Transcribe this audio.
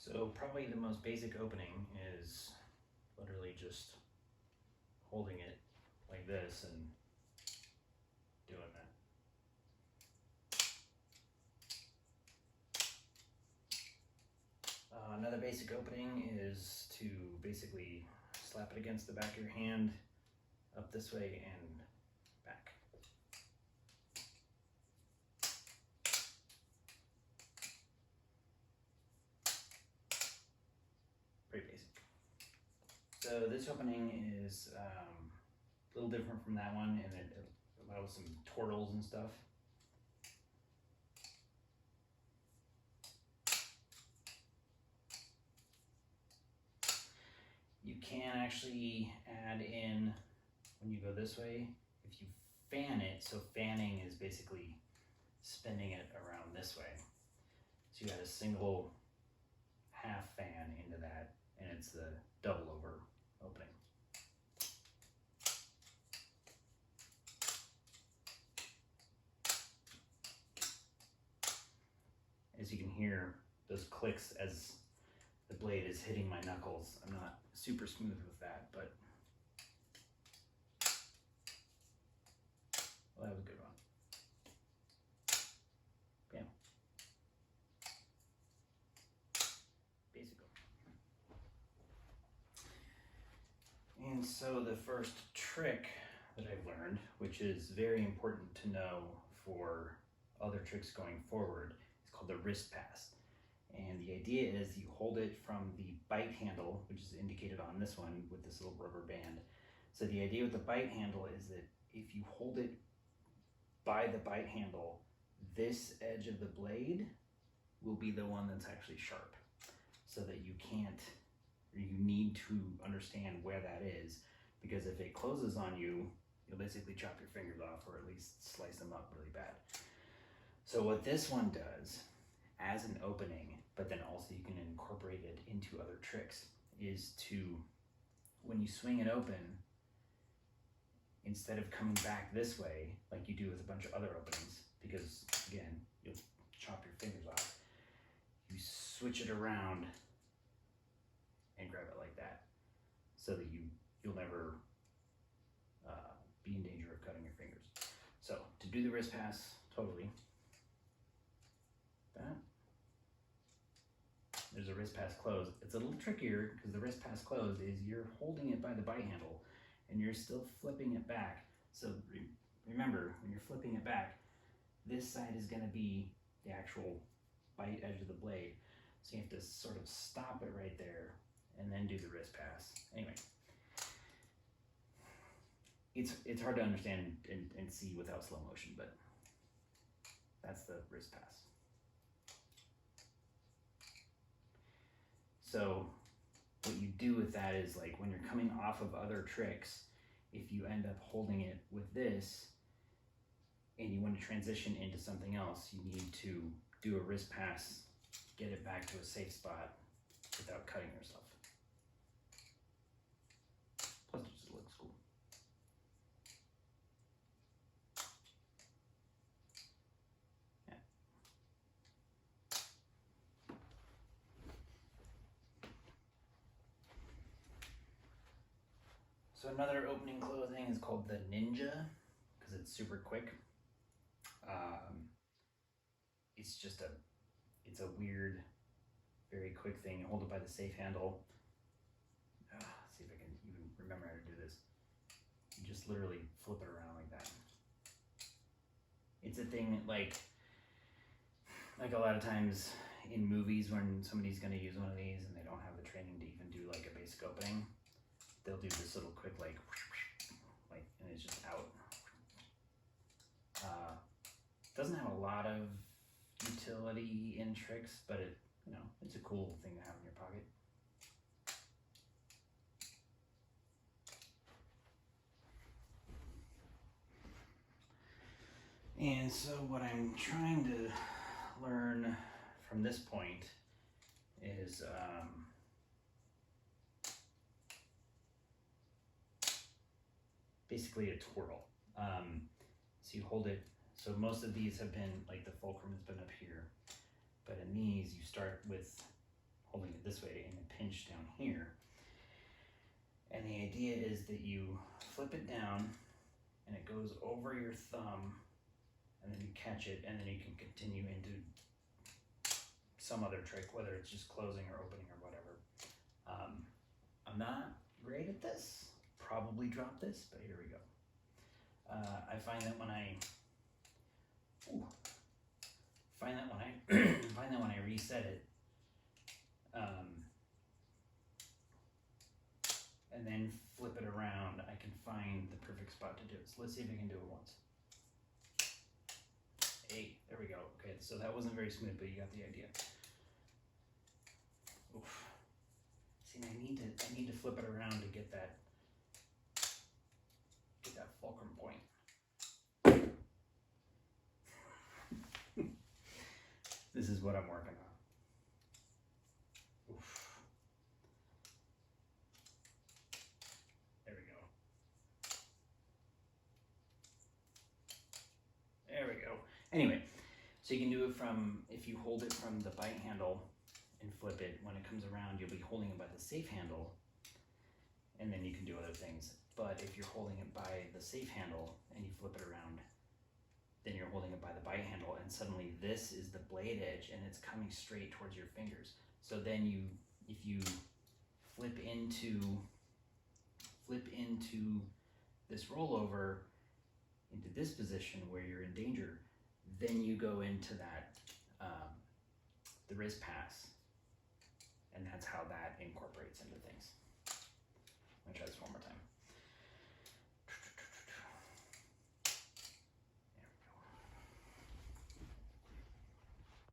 So probably the most basic opening is literally just holding it like this and doing that. Another basic opening is to basically slap it against the back of your hand, up this way and back. Pretty basic. So this opening is a little different from that one, and it allows some twirls and stuff. You can actually add in, when you go this way, if you fan it, so fanning is basically spinning it around this way. So you add a single half fan into that, and it's the double over opening. As you can hear, those clicks as the blade is hitting my knuckles. I'm not super smooth with that, but well, that was a good one. Yeah. Basic. And so the first trick that I've learned, which is very important to know for other tricks going forward, is called the wrist pass. And the idea is you hold it from the bite handle, which is indicated on this one with this little rubber band. So the idea with the bite handle is that if you hold it by the bite handle, this edge of the blade will be the one that's actually sharp, so that you can't, or you need to understand where that is, because if it closes on you, you'll basically chop your fingers off, or at least slice them up really bad. So what this one does as an opening, but then also you can incorporate it into other tricks, is to, when you swing it open, instead of coming back this way like you do with a bunch of other openings, because again, you'll chop your fingers off, you switch it around and grab it like that, so that you'll never be in danger of cutting your fingers. So to do the wrist pass, totally, that. There's a wrist pass close. It's a little trickier because the wrist pass close is you're holding it by the bite handle and you're still flipping it back. So remember, when you're flipping it back, this side is going to be the actual bite edge of the blade. So you have to sort of stop it right there and then do the wrist pass. Anyway, it's hard to understand and see without slow motion, but that's the wrist pass. So what you do with that is, like, when you're coming off of other tricks, if you end up holding it with this and you want to transition into something else, you need to do a wrist pass, get it back to a safe spot without cutting yourself. Plus it just looks cool. Yeah. So another opening closing is called the Ninja, because it's super quick. It's a weird, very quick thing. You hold it by the safe handle. See if I can even remember how to do this. You just literally flip it around like that. It's a thing like a lot of times in movies when somebody's going to use one of these and they don't have the training to even do like a basic opening, they'll do this little quick like and it's just out. Doesn't have a lot of utility in tricks, but it's a cool thing to have in your pocket. And so what I'm trying to learn from this point is basically a twirl. So you hold it, so most of these have been, like the fulcrum has been up here, but in these you start with holding it this way and a pinch down here. And the idea is that you flip it down and it goes over your thumb, and then you catch it, and then you can continue into some other trick, whether it's just closing or opening or whatever. I'm not great at this, probably drop this, but here we go. I find that when I reset it, and then flip it around, I can find the perfect spot to do it. So let's see if I can do it once. Hey, there we go. Okay, so that wasn't very smooth, but you got the idea. Oof. See, I need to flip it around to get that fulcrum point. This is what I'm working on. Oof. There we go. There we go. Anyway, so you can do it from, if you hold it from the bite handle and flip it, when it comes around, you'll be holding it by the safe handle, and then you can do other things. But if you're holding it by the safe handle and you flip it around, then you're holding it by the bite handle, and suddenly this is the blade edge and it's coming straight towards your fingers. So then if you flip into this rollover into this position where you're in danger, then you go into that, the wrist pass, and that's how that incorporates into things. Let me try this one more time.